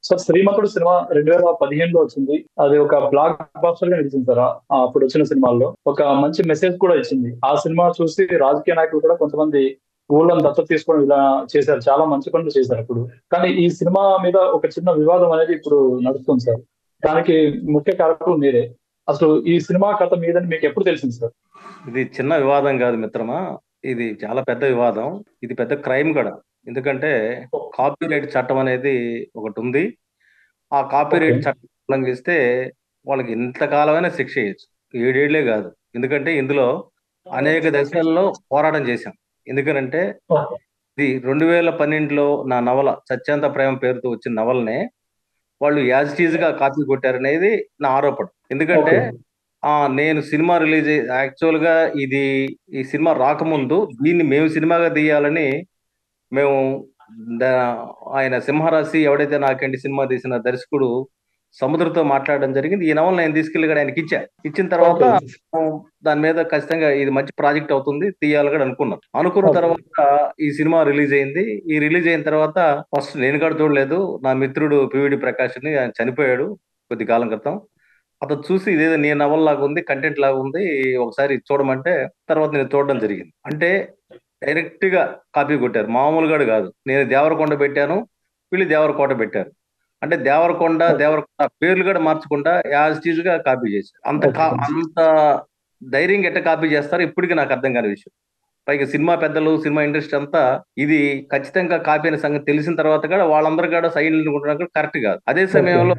So శ్రీమంతుడు cinema 2015లో వచ్చింది. అది ఒక బ్లాక్ బాస్టర్ గా నిలిచింది సార్. అప్పుడు వచ్చిన సినిమాల్లో ఒక మంచి మెసేజ్ కూడా ఇచ్చింది. ఆ సినిమా చూసి రాజకీయ నాయకులు కూడా కొంతమంది ఊళ్ళని దత్తత తీసుకోవడం ఇలా చేశారు. చాలా మంచి పనులు చేశారు అప్పుడు. కానీ ఈ సినిమా మీద ఒక చిన్న వివాదం అనేది ఇప్పుడు నడుస్తుంది సార్. దానికి ముఖ్య కారకులు మీరే. అసలు ఈ సినిమా కథ మీదని మీకు ఎప్పుడు తెలిసింది సార్? ఇది చిన్న వివాదం కాదు మిత్రమా. ఇది చాలా పెద్ద వివాదం. ఇది పెద్ద క్రైమ్ కూడా. ఎందుకంటే కాపీరైట్ చట్టం అనేది ఒకటి ఉంది. ఆ ఓకే. కాపీరైట్ చట్టం ఉల్లంఘిస్తే వాళ్ళకి ఇంతకాలమైనా శిక్ష వేయచ్చు. 7 ఏళ్లే కాదు. ఎందుకంటే ఇందులో అనేక దశల్లో పోరాటం చేశాం. ఎందుకనంటే ఓకే. ఇది 2012లో నా నవల సత్యాంత ప్రేమ పేరుతో వచ్చిన నవలనే వాళ్ళు యాజ్ టీజ్ గా కాపీ కొట్టారనేది నా ఆరోపణ. ఎందుకంటే ఓకే. నేను సినిమా రిలీజ్ యాక్చువల్ గా ఈ సినిమా రాకముందు దీన్ని మేము సినిమాగా తీయాలని మేము ఆయన సింహరాశి ఎవడైతే నాకండి సినిమా తీసిన దర్శకుడు సముద్రతో మాట్లాడడం జరిగింది. ఈ నవల నేను తీసుకెళ్లి కూడా ఆయనకి ఇచ్చిన తర్వాత ఓకే. దాని మీద ఖచ్చితంగా ఇది మంచి ప్రాజెక్ట్ అవుతుంది తీయాలి కూడా అనుకున్నాం. అనుకున్న ఓకే. తర్వాత ఈ సినిమా రిలీజ్ అయింది. ఈ రిలీజ్ అయిన తర్వాత ఫస్ట్ నేను కూడా చూడలేదు. నా మిత్రుడు పివిడి ప్రకాష్ ని ఆయన చనిపోయాడు కొద్ది కాలం క్రితం. అతను చూసి ఇదేదో నీ నవల లాగా ఉంది, కంటెంట్ లాగా ఉంది, ఒకసారి చూడమంటే తర్వాత నేను చూడడం జరిగింది. అంటే డైరెక్ట్ గా కాపీ కొట్టారు, మామూలుగా కాదు. నేను దేవరకొండ పెట్టాను, వీళ్ళు దేవరకోట పెట్టారు. అంటే దేవరకొండ పేర్లు కూడా మార్చకుండా యాజ్ టీజ్ గా కాపీ చేశారు. అంత ధైర్యంగా ఎట్ట కాపీ చేస్తారు ఇప్పటికీ నాకు అర్థం కాని విషయం. పైగా సినిమా పెద్దలు, సినిమా ఇండస్ట్రీ అంతా ఇది ఖచ్చితంగా కాపీ అనే సంగతి తెలిసిన తర్వాత కూడా వాళ్ళందరూ కూడా సైలెంట్ ఉండడం కూడా కరెక్ట్ కాదు. అదే సమయంలో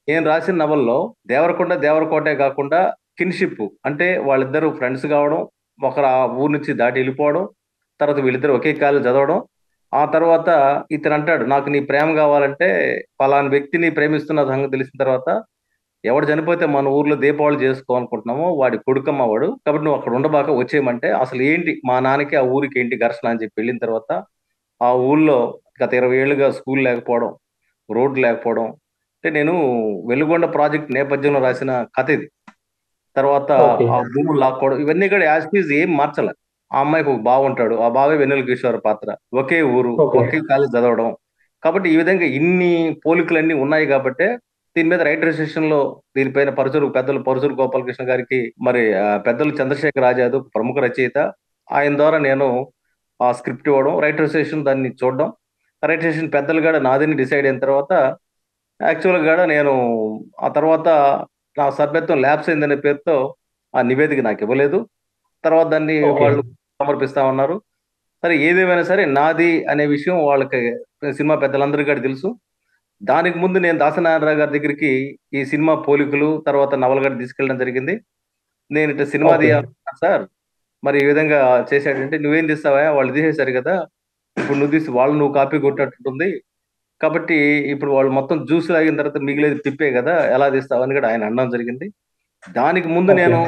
నేను రాసిన నవల్లో దేవరకోటే కాకుండా కిన్షిప్, అంటే వాళ్ళిద్దరు ఫ్రెండ్స్ కావడం, ఒకరు ఆ ఊరు నుంచి దాటి వెళ్ళిపోవడం, తర్వాత వీళ్ళిద్దరు ఒకే కాలేజ్ చదవడం. ఆ తర్వాత ఇతను అంటాడు, నాకు నీ ప్రేమ కావాలంటే పలాని వ్యక్తిని ప్రేమిస్తున్న సంగతి తెలిసిన తర్వాత, ఎవడు చనిపోతే మన ఊర్లో దీపావళి చేసుకోవాలనుకుంటున్నామో వాడి కొడుకమ్మ వాడు, కాబట్టి నువ్వు అక్కడ ఉండబాక వచ్చేయమంటే, అసలు ఏంటి మా నాన్నకి ఆ ఊరికి ఏంటి ఘర్షణ అని చెప్పి వెళ్ళిన తర్వాత ఆ ఊళ్ళో గత 20 ఏళ్ళుగా స్కూల్ లేకపోవడం, రోడ్డు లేకపోవడం. అంటే నేను వెలుగొండ ప్రాజెక్ట్ నేపథ్యంలో రాసిన కథ ఇది. తర్వాత ఓకే. ఆ భూములు లాక్కోవడం, ఇవన్నీ కూడా యాజ్ టీజ్ ఏం మార్చలే. ఆ అమ్మాయికి ఒక బావ ఉంటాడు, ఆ బావే వెన్నెల కిషోర్ పాత్ర, ఒకే ఊరు, ఓకే. ఒకే కాలేజ్ చదవడం. కాబట్టి ఈ విధంగా ఇన్ని పోలికలన్నీ ఉన్నాయి కాబట్టి దీని మీద రైటర్ సెషన్ లో దీనిపైన పెద్దలు పరుచూరు గోపాలకృష్ణ గారికి, మరి పెద్దలు చంద్రశేఖర్ ఆజాద్ ప్రముఖ రచయిత, ఆయన ద్వారా నేను ఆ స్క్రిప్ట్ ఇవ్వడం, రైటర్ సెషన్ దాన్ని చూడడం, రైటర్ సెషన్ పెద్దలు కూడా నాదని డిసైడ్ అయిన తర్వాత యాక్చువల్ గా నేను ఆ తర్వాత నా సభ్యత్వం ల్యాబ్స్ అయిందనే పేరుతో ఆ నివేదిక నాకు ఇవ్వలేదు. తర్వాత దాన్ని ఓకే. వాళ్ళు సమర్పిస్తా ఉన్నారు. సరే, ఏదేమైనా సరే నాది అనే విషయం వాళ్ళకి, సినిమా పెద్దలందరికీ కూడా తెలుసు. దానికి ముందు నేను దాసనారాయణ గారి దగ్గరికి ఈ సినిమా పోలికలు తర్వాత నవల గారు తీసుకెళ్ళడం జరిగింది. నేను ఇట్లా సినిమా ఓకే. తీయాలనుకున్నాను సార్, మరి ఈ విధంగా చేశాడంటే, నువ్వేం తీస్తావా, వాళ్ళు తీసేశారు కదా, ఇప్పుడు నువ్వు తీసి వాళ్ళు నువ్వు కాపీ కొట్టేటట్టుంది, కాబట్టి ఇప్పుడు వాళ్ళు మొత్తం జ్యూస్ తాగిన తర్వాత మిగిలేదు తిప్పే కదా, ఎలా తీస్తావని కూడా ఆయన అనడం జరిగింది. దానికి ముందు ఓకే. నేను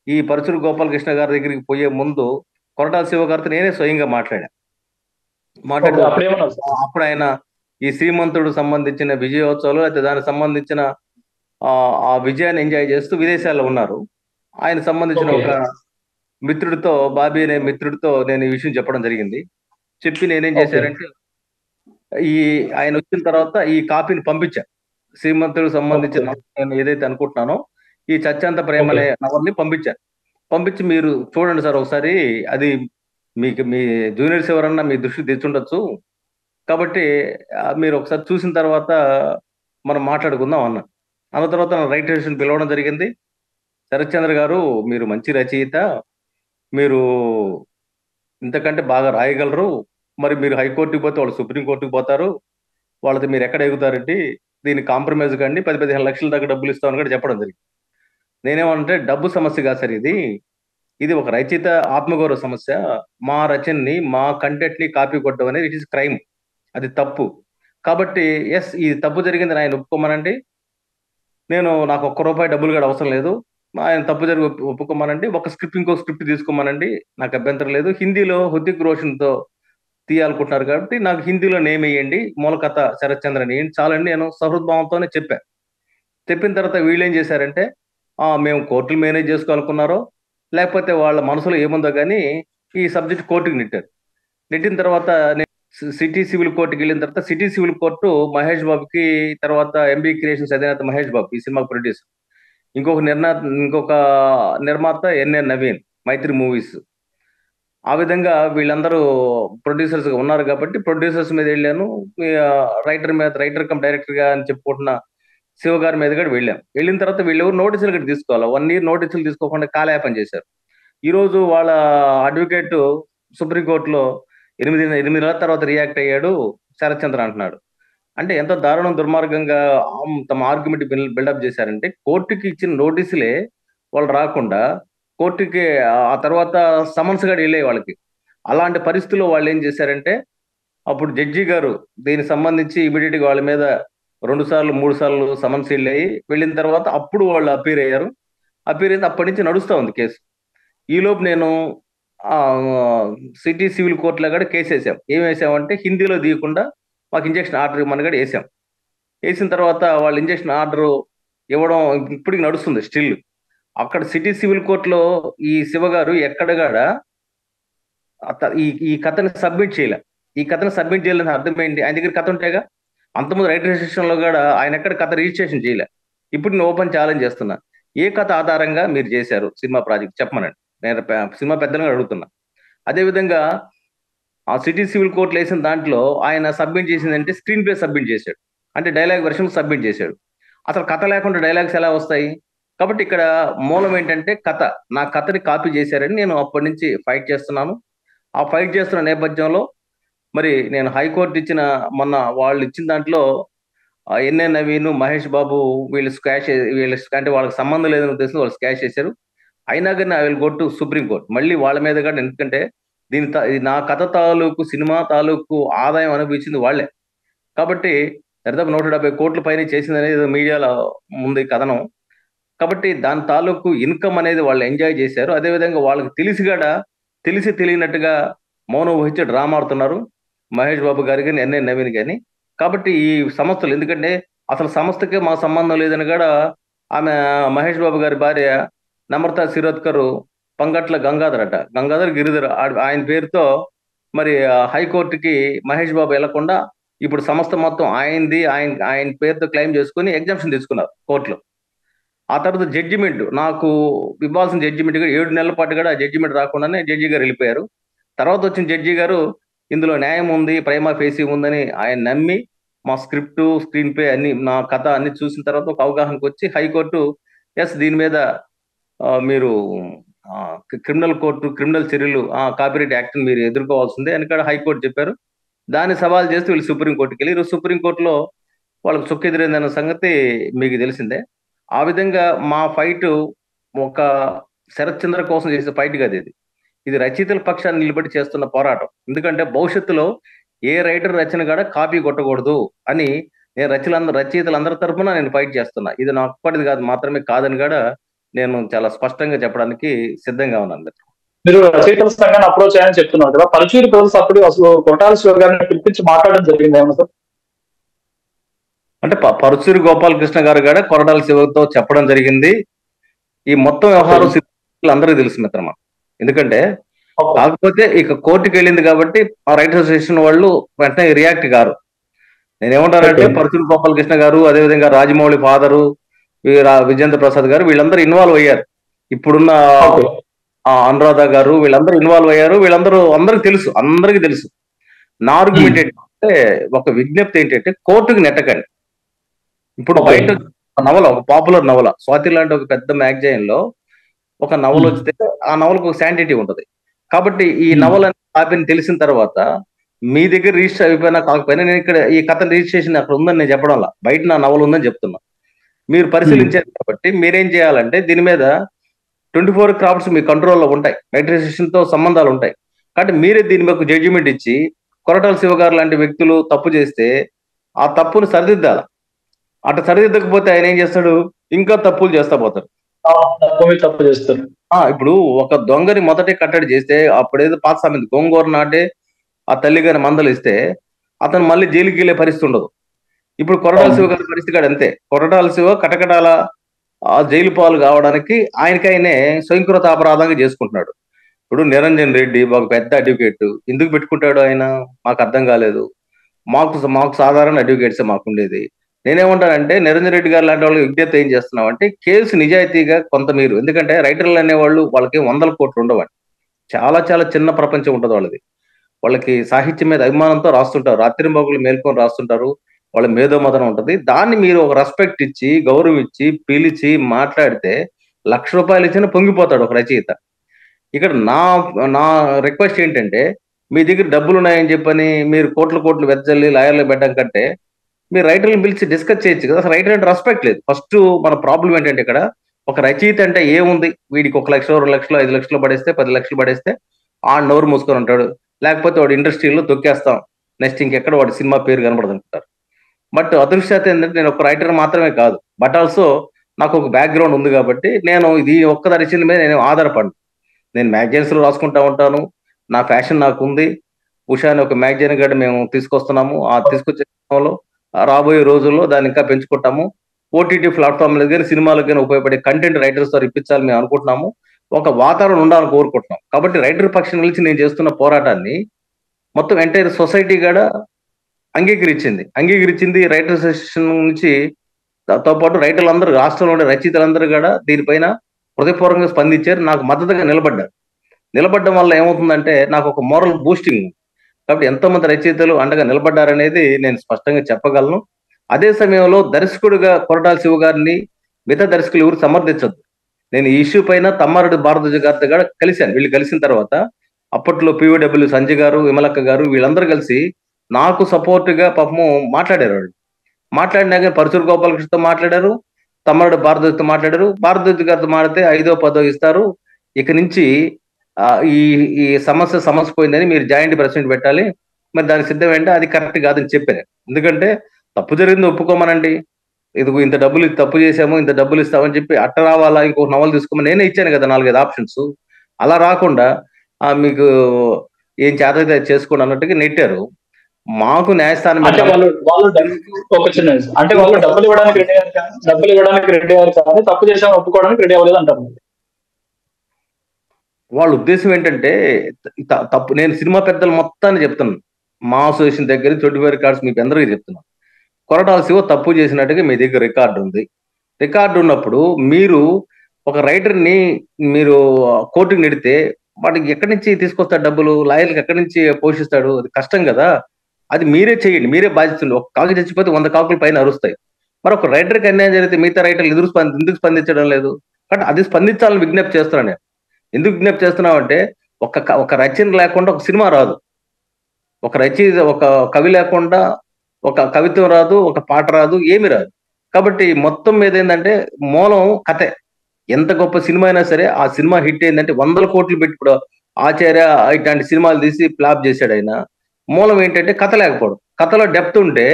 ఈ పరుచూరు గోపాలకృష్ణ గారి దగ్గరికి పోయే ముందు కొరటాల శివ గారితో నేనే స్వయంగా ఓకే. మాట్లాడిన అప్పుడేమన్నారు సార్? అప్పుడు ఆయన ఈ శ్రీమంతుడు సంబంధించిన విజయోత్సవాలు అయితే దానికి సంబంధించిన ఆ విజయాన్ని ఎంజాయ్ చేస్తూ విదేశాల్లో ఉన్నారు. ఆయన సంబంధించిన ఓకే. ఒక మిత్రుడితో, బాబీ అనే మిత్రుడితో నేను ఈ విషయం చెప్పడం జరిగింది. చెప్పి నేనేం ఓకే. చేశారంటే, ఈ ఆయన వచ్చిన తర్వాత ఈ కాపీని పంపించా. శ్రీమంతుడికి ఓకే. సంబంధించిన నేను ఏదైతే అనుకుంటున్నానో ఈ చచ్చంత ప్రేమ ఓకే. అనే నవల్ని పంపించాను. పంపించి మీరు చూడండి సార్ ఒకసారి, అది మీకు మీ జూనియర్స్ ఎవరన్నా మీ దృష్టికి తెచ్చుండొచ్చు, కాబట్టి మీరు ఒకసారి చూసిన తర్వాత మనం మాట్లాడుకుందాం అన్నా. అన్న తర్వాత రైటర్ పిలవడం జరిగింది. శరత్చంద్ర గారు, మీరు మంచి రచయిత, మీరు ఇంతకంటే బాగా రాయగలరు, మరి మీరు హైకోర్టుకి పోతే వాళ్ళు సుప్రీంకోర్టుకి పోతారు, వాళ్ళతో మీరు ఎక్కడ ఎగుతారండి, దీన్ని కాంప్రమైజ్ కండి, 10-15 లక్షల దాకా డబ్బులు ఇస్తామని కూడా చెప్పడం జరిగింది. నేనేమంటే, డబ్బు సమస్య కాదు సార్, ఇది ఒక రచయిత ఆత్మగౌరవ సమస్య. మా రచనని, మా కంటెంట్ ని కాపీ కొట్టడం అనేది ఇట్ ఈస్ క్రైమ్, అది తప్పు. కాబట్టి ఎస్, ఈ తప్పు జరిగింది ఆయన ఒప్పుకోమనండి, నాకు ₹1 డబ్బులు కూడా అవసరం లేదు. ఆయన తప్పు జరిగి ఒప్పుకోమనండి, ఇంకో స్క్రిప్ట్ తీసుకోమనండి, నాకు అభ్యంతరం లేదు. హిందీలో హృతిక్ రోషన్ తో తీయాలనుకుంటున్నారు కాబట్టి నాకు హిందీలో నేమ్ వేయండి, మూలకథ శరత్ చంద్ర అని చాలండి, నేను సహృద్భావంతోనే చెప్పాను. చెప్పిన తర్వాత వీళ్ళు ఏం చేశారంటే, మేము కోర్టులు మేనేజ్ చేసుకోవాలనుకున్నారో లేకపోతే వాళ్ళ మనసులో ఏముందో కానీ ఈ సబ్జెక్ట్ కోర్టుకి నెట్టారు. నెట్టిన తర్వాత సిటీ సివిల్ కోర్టుకి వెళ్ళిన తర్వాత సిటీ సివిల్ కోర్టు మహేష్ బాబుకి, తర్వాత ఎంబీ క్రియేషన్స్ అధినేత మహేష్ బాబు ఈ సినిమా ప్రొడ్యూసర్, ఇంకొక నిర్మాత ఎన్ఎన్ నవీన్, మైత్రి మూవీస్. ఆ విధంగా వీళ్ళందరూ ప్రొడ్యూసర్స్ గా ఉన్నారు కాబట్టి ప్రొడ్యూసర్స్ మీద వెళ్ళాను. రైటర్ కమ్ డైరెక్టర్ గా అని చెప్పుకుంటున్న శివ గారి మీద కూడా వెళ్ళాం. వెళ్ళిన తర్వాత వీళ్ళు ఎవరు నోటీసులు కూడా తీసుకోవాలి, 1 year నోటీసులు తీసుకోకుండా కాలయాపన చేశారు. ఈ రోజు వాళ్ళ అడ్వకేట్ సుప్రీంకోర్టులో 8 నెలల తర్వాత రియాక్ట్ అయ్యాడు శరత్ చంద్ర అంటున్నాడు. అంటే ఎంత దారుణం, దుర్మార్గంగా తమ ఆర్గ్యుమెంట్ బిల్డప్ చేశారంటే, కోర్టుకి ఇచ్చిన నోటీసులే వాళ్ళు రాకుండా కోర్టుకి ఆ తర్వాత సమన్స్ కూడా వెళ్ళాయి వాళ్ళకి. అలాంటి పరిస్థితుల్లో వాళ్ళు ఏం చేశారంటే, అప్పుడు జడ్జి గారు దీనికి సంబంధించి ఇమీడియట్ గా వాళ్ళ మీద 2 సార్లు 3 సార్లు సమన్స్ వెళ్ళాయి. వెళ్ళిన తర్వాత అప్పుడు వాళ్ళు అపీర్ అయ్యారు. అపీర్ అయితే అప్పటి నుంచి నడుస్తా ఉంది కేసు. ఈలోపు నేను సిటీ సివిల్ కోర్టులో కూడా కేసు వేసాం. ఏం వేసామంటే, హిందీలో తీయకుండా మాకు ఇంజక్షన్ ఆర్డర్ ఇవ్వమని కూడా వేసాం. వేసిన తర్వాత వాళ్ళు ఇంజక్షన్ ఆర్డర్ ఇవ్వడం ఇప్పటికి నడుస్తుంది స్టిల్. అక్కడ సిటీ సివిల్ కోర్టులో ఈ శివ గారు ఎక్కడగాడ ఈ కథని సబ్మిట్ చేయలే. ఈ కథను సబ్మిట్ చేయాలని అర్థం ఏంటి? ఆయన దగ్గర కథ ఉంటాయిగా. అంతకుముందు రైట్ రిజిస్ట్రేషన్ లో కూడా ఆయన ఎక్కడ కథ రిజిస్ట్రేషన్ చేయలే. ఇప్పుడు నేను ఓపెన్ ఛాలెంజ్ చేస్తున్నా, ఏ కథ ఆధారంగా మీరు చేశారు సినిమా ప్రాజెక్ట్ చెప్పమనండి. నేను సినిమా పెద్దలుగా అడుగుతున్నా. అదేవిధంగా ఆ సిటీ సివిల్ కోర్టులో వేసిన దాంట్లో ఆయన సబ్మిట్ చేసిందంటే స్క్రీన్ ప్లే సబ్మిట్ చేశాడు, అంటే డైలాగ్ వెర్షన్ సబ్మిట్ చేశాడు. అసలు కథ లేకుండా డైలాగ్స్ ఎలా వస్తాయి? కాబట్టి ఇక్కడ మూలం ఏంటంటే కథ. నా కథని కాపీ చేశారని నేను అప్పటి నుంచి ఫైట్ చేస్తున్నాను. ఆ ఫైట్ చేస్తున్న నేపథ్యంలో మరి నేను హైకోర్టు మొన్న వాళ్ళు ఇచ్చిన దాంట్లో ఎన్ఎన్ నవీన్, మహేష్ బాబు వీళ్ళు అంటే వాళ్ళకి సంబంధం లేదని ఉద్దేశం వాళ్ళు స్కాష్ చేశారు. అయినా కానీ I will go to supreme court. మళ్ళీ వాళ్ళ మీద కూడా, ఎందుకంటే ఇది నా కథ తాలూకు, సినిమా తాలూకు ఆదాయం అనుభవించింది వాళ్ళే. కాబట్టి దాదాపు 170 కోట్ల పైన చేసింది అనేది మీడియాలో ఉంది కథనం. కాబట్టి దాని తాలూకు ఇన్కమ్ అనేది వాళ్ళు ఎంజాయ్ చేశారు. అదేవిధంగా వాళ్ళకి తెలిసి తెలియనట్టుగా మౌనం వహించి డ్రామా ఆడుతున్నారు మహేష్ బాబు గారు కానీ, ఎన్ఎన్ నవీన్ కానీ. కాబట్టి ఈ సంస్థలు, ఎందుకంటే అసలు సంస్థకే మా సంబంధం లేదని కూడా ఆమె మహేష్ బాబు గారి భార్య నమ్రత శిరోద్కర్ పంగట్ల గంగాధర్ గిరిధర్ ఆయన పేరుతో మరి హైకోర్టుకి మహేష్ బాబు వెళ్లకుండా ఇప్పుడు సంస్థ మొత్తం ఆయనది, ఆయన పేరుతో క్లెయిమ్ చేసుకుని ఎగ్జామ్షన్ తీసుకున్నారు కోర్టులో. ఆ తర్వాత జడ్జిమెంట్, నాకు ఇవ్వాల్సిన జడ్జిమెంట్ కూడా 7 నెలల పాటు కూడా జడ్జిమెంట్ రాకుండానే జడ్జి గారు వెళ్ళిపోయారు. తర్వాత వచ్చిన జడ్జి గారు ఇందులో న్యాయం ఉంది, ప్రైమా ఫేసి ఉందని ఆయన నమ్మి మా స్క్రిప్ట్, స్క్రీన్ ప్లే అన్ని, నా కథ అన్ని చూసిన తర్వాత ఒక అవగాహనకు వచ్చి హైకోర్టు దీని మీద మీరు క్రిమినల్ చర్యలు, కాపీరైట్ యాక్ట్ మీరు ఎదుర్కోవాల్సిందే అని కూడా హైకోర్టు చెప్పారు. దాన్ని సవాల్ చేస్తూ వీళ్ళు సుప్రీంకోర్టుకి వెళ్ళి, ఈరోజు సుప్రీంకోర్టులో వాళ్ళకి చుక్కెదిరిందన్న సంగతి మీకు తెలిసిందే. ఆ విధంగా మా ఫైట్ ఒక శరత్ చంద్ర కోసం చేసే ఫైట్ కాదు ఇది రచయితల పక్షాన్ని నిలబడి చేస్తున్న పోరాటం. ఎందుకంటే భవిష్యత్తులో ఏ రైటర్ రచన కూడా కాపీ కొట్టకూడదు అని నేను రచయితలందరి తరఫున నేను ఫైట్ చేస్తున్నా. ఇది నా ఒక్కటిది కాదు, మాత్రమే కాదని కూడా నేను చాలా స్పష్టంగా చెప్పడానికి సిద్ధంగా ఉన్నాను. మీరు రచయితల సంఘాన్ని అప్రోచ్ అయ్యని చెప్తున్నారు కదా, పరుచూరి బ్రదర్స్ అప్పుడు అసలు కొరటాల శివ గారిని పిలిపించి మాట్లాడడం జరిగింది ఏమన్నా సార్? అంటే పరుచూరి గోపాలకృష్ణ గారు కూడా కొరటాల శివతో చెప్పడం జరిగింది. ఈ మొత్తం వ్యవహారం అందరికీ తెలుసు మిత్రమా. ఎందుకంటే కాకపోతే ఇక కోర్టుకి వెళ్ళింది కాబట్టి ఆ రైటర్ అసోసియేషన్ వాళ్ళు వెంటనే రియాక్ట్ గారు. నేనేమంటానంటే పరుచూరి గోపాలకృష్ణ గారు, అదేవిధంగా రాజమౌళి ఫాదరు, విజేంద్ర ప్రసాద్ గారు వీళ్ళందరూ ఇన్వాల్వ్ అయ్యారు. ఇప్పుడున్న అనురాధ గారు వీళ్ళందరూ ఇన్వాల్వ్ అయ్యారు. అందరికీ తెలుసు. నా ఆర్గ్యుమెంట్ ఏంటంటే, ఒక విజ్ఞప్తి ఏంటంటే, కోర్టుకి నెట్టకండి. ఇప్పుడు బయట నవల, ఒక పాపులర్ నవల, స్వాతి లాంటి ఒక పెద్ద మ్యాగజైన్ లో ఒక నవల వస్తే ఆ నవలకు ఒక శాంటిటీ ఉంటది. కాబట్టి ఈ నవల కాపీని తెలిసిన తర్వాత మీ దగ్గర రిజిస్టర్ అయిపోయినా కాకపోయినా, నేను ఇక్కడ ఈ కథ రిజిస్ట్రేషన్ అక్కడ ఉందని నేను చెప్పడంలా, బయట నా నవల ఉందని చెప్తున్నా. మీరు పరిశీలించారు కాబట్టి మీరేం చేయాలంటే, దీని మీద 24 క్రాఫ్ట్స్ మీ కంట్రోల్లో ఉంటాయి, రైట్ తో సంబంధాలు ఉంటాయి. కాబట్టి మీరే దీని మీద జడ్జిమెంట్ ఇచ్చి, కొరటాల శివ గారు లాంటి వ్యక్తులు తప్పు చేస్తే ఆ తప్పును సరిదిద్దాల. అట్లా సరిదిద్దకపోతే ఆయన ఏం చేస్తాడు, ఇంకా తప్పులు చేస్తా పోతారు. తప్పు చేస్తారు. ఇప్పుడు ఒక దొంగని మొదటి కట్టడి చేస్తే, అప్పుడేదో పాత సామెత, గోంగూర నాటే ఆ తల్లి గారి మందలు ఇస్తే అతను మళ్ళీ జైలుకి వెళ్ళే పరిస్థితి ఉండదు. ఇప్పుడు కొరటాల శివ గారి పరిస్థితి కూడా అంతే. కొరటాల శివ కటకటాల జైలు పాలు కావడానికి ఆయనకైనే స్వయంకృత అపరాధంగా చేసుకుంటున్నాడు. ఇప్పుడు నిరంజన్ రెడ్డి ఒక పెద్ద అడ్వకేట్, ఎందుకు పెట్టుకుంటాడు ఆయన? మాకు అర్థం కాలేదు. మాకు సాధారణ అడ్వకేట్స్ మాకు ఉండేది. నేనేమంటానంటే నిరంజన్ రెడ్డి గారు లాంటి వాళ్ళకి విజ్ఞప్తి ఏం చేస్తున్నాం అంటే, కేసు నిజాయితీగా కొంత మీరు, ఎందుకంటే రైటర్లు అనేవాళ్ళు వాళ్ళకి 100 కోట్లు ఉండవండి. చాలా చాలా చిన్న ప్రపంచం ఉంటుంది వాళ్ళది. వాళ్ళకి సాహిత్యం మీద అభిమానంతో రాస్తుంటారు, రాత్రింబగళ్ళు మేల్కొని రాస్తుంటారు, వాళ్ళ మేధోమథనం ఉంటది. దాన్ని మీరు ఒక రెస్పెక్ట్ ఇచ్చి, గౌరవం ఇచ్చి, పిలిచి మాట్లాడితే ₹1,00,000 ఇచ్చినా పొంగిపోతాడు ఒక రచయిత. ఇక్కడ నా నా రిక్వెస్ట్ ఏంటంటే, మీ దగ్గర డబ్బులున్నాయని చెప్పని మీరు కోట్ల కోట్లు వెదజల్లి లాయర్లకు పెట్టడం కంటే, మీరు రైటర్‌ని పిలిచి డిస్కస్ చేయొచ్చు కదా! అసలు రైటర్ అంటే రెస్పెక్ట్ లేదు. ఫస్టు మన ప్రాబ్లమ్ ఏంటంటే ఇక్కడ, ఒక రచయిత అంటే ఏముంది? వీడికి 1,00,000, 2,00,000, 5,00,000 పడేస్తే, 10,00,000 పడేస్తే ఆడు నోరు మూసుకొని ఉంటాడు. లేకపోతే వాడు ఇండస్ట్రీలో తొక్కేస్తాం. నెక్స్ట్ ఇంకెక్కడ వాడి సినిమా పేరు కనపడదనుకుంటారు. బట్ అదృష్టవశాత్తు ఏంటంటే నేను ఒక రైటర్ మాత్రమే కాదు. బట్ ఆల్సో నాకు ఒక బ్యాక్‌గ్రౌండ్ ఉంది కాబట్టి, నేను ఇది ఒక్క రచన మీద నేను ఆధారపడను. నేను మ్యాగజైన్స్‌లో రాసుకుంటా ఉంటాను. నా ఫ్యాషన్ నాకుంది. ఉషా అనే ఒక మ్యాగజైన్ కూడా మేము తీసుకొస్తున్నాము. ఆ తీసుకొచ్చే క్రమంలో రాబోయే రోజుల్లో దాన్ని ఇంకా పెంచుకుంటాము. ఓటీటీ ప్లాట్‌ఫార్మ్‌లకు గాని, సినిమాలకు గాని ఉపయోగపడే కంటెంట్ రైటర్స్ ద్వారా ఇప్పించాలని మేము అనుకుంటున్నాము. ఒక వాతావరణం ఉండాలని కోరుకుంటున్నాం. కాబట్టి రైటర్ పక్షం నిలిచి నేను చేస్తున్న పోరాటాన్ని మొత్తం ఎంటైర్ సొసైటీ కూడా అంగీకరించింది. రైటర్ అసోసియేషన్ నుంచి తో పాటు రైటర్లందరూ, రాష్ట్రంలో ఉండే రచయితలందరూ కూడా దీనిపైన హృదయపూర్వకంగా స్పందించారు. నాకు మద్దతుగా నిలబడ్డారు. నిలబడడం వల్ల ఏమవుతుందంటే నాకు ఒక మోరల్ బూస్టింగ్ ఉంది. కాబట్టి ఎంతోమంది రచయితలు అండగా నిలబడ్డారనేది నేను స్పష్టంగా చెప్పగలను. అదే సమయంలో దర్శకుడిగా కొరటాల శివ గారిని మిగతా దర్శకులు ఎవరు సమర్థించొద్దు. నేను ఈ ఇష్యూ పైన తమ్మారెడ్డి భారద్వాజ గారితో కూడా కలిశాను. వీళ్ళు కలిసిన తర్వాత అప్పట్లో పీవీడబ్ల్యూ సంజయ్ గారు, విమలక్క గారు వీళ్ళందరూ కలిసి నాకు సపోర్ట్‌గా పాపము మాట్లాడారు వాళ్ళు. మాట్లాడినా గాని పరుచూరు గోపాలకృష్ణతో మాట్లాడారు, తమ్మారెడ్డి భారద్వాజతో మాట్లాడారు. భారద్వాజ్ గారితో మాట్లాడితే 5,000, 10,000 ఇస్తారు. ఇక నుంచి ఈ ఈ సమస్య పోయిందని మీరు జాయింట్ ప్రెసిడెంట్ పెట్టాలి. మరి దానికి సిద్ధమేంటే అది కరెక్ట్ కాదని చెప్పాను. ఎందుకంటే తప్పు జరిగింది ఒప్పుకోమనండి. ఇదిగో ఇంత డబ్బులు తప్పు చేశాము, ఇంత డబ్బులు ఇస్తామని చెప్పి అట్ట రావాలా, ఇంకో నవల తీసుకోమని నేనే ఇచ్చాను కదా 4, 5 ఆప్షన్స్. అలా రాకుండా మీకు ఏం చేతనైతే అది చేసుకోండి అన్నట్టుగా నెట్టారు. మాకు న్యాయస్థానం అంటే ఒక చిన్న అంటే వాళ్ళు డబ్బులు ఇవ్వడానికి రెడీ అయ్యారు కానీ తప్పు చేశామని ఒప్పుకోవడానికి రెడీ అవ్వలేదు అంటారు. వాళ్ళ ఉద్దేశం ఏంటంటే తప్పు, నేను సినిమా పెద్దలు మొత్తాన్ని చెప్తున్నాను. మా అసోసియేషన్ దగ్గర 25 రికార్డ్స్ మీకు అందరికీ చెప్తున్నాను. కొరటాల శివ తప్పు చేసినట్టుగా మీ దగ్గర రికార్డు ఉంది. రికార్డు ఉన్నప్పుడు మీరు ఒక రైటర్‌ని మీరు కోర్టుకి నెడితే వాడికి ఎక్కడి నుంచి తీసుకొస్తాడు డబ్బులు? లాయర్‌లకి ఎక్కడి నుంచి పోషిస్తాడు? అది కష్టం కదా! అది మీరే చేయండి. మీరే బాధ్యతలు. ఒక కాకి చచ్చిపోతే 100 కాకులు పైన అరుస్తాయి. మరి ఒక రైటర్‌కి అన్యాయం జరిగితే మిగతా రైటర్లు ఎందుకు స్పందించడం లేదు? కాబట్టి అది స్పందించాలని విజ్ఞప్తి చేస్తున్నాను నేను. ఎందుకు విజ్ఞప్తి చేస్తున్నామంటే ఒక రచన లేకుండా ఒక సినిమా రాదు. ఒక కవి లేకుండా ఒక కవిత్వం రాదు, ఒక పాట రాదు, ఏమి రాదు. కాబట్టి మొత్తం మీద ఏందంటే మూలం కథే. ఎంత గొప్ప సినిమా అయినా సరే ఆ సినిమా హిట్ అయిందంటే 100 కోట్లు పెట్టి, ఇప్పుడు ఆచార్య ఇట్లాంటి సినిమాలు తీసి ఫ్లాప్ చేశాడు ఆయన. మూలం ఏంటంటే కథ లేకపోవడం. కథలో డెప్త్ ఉంటే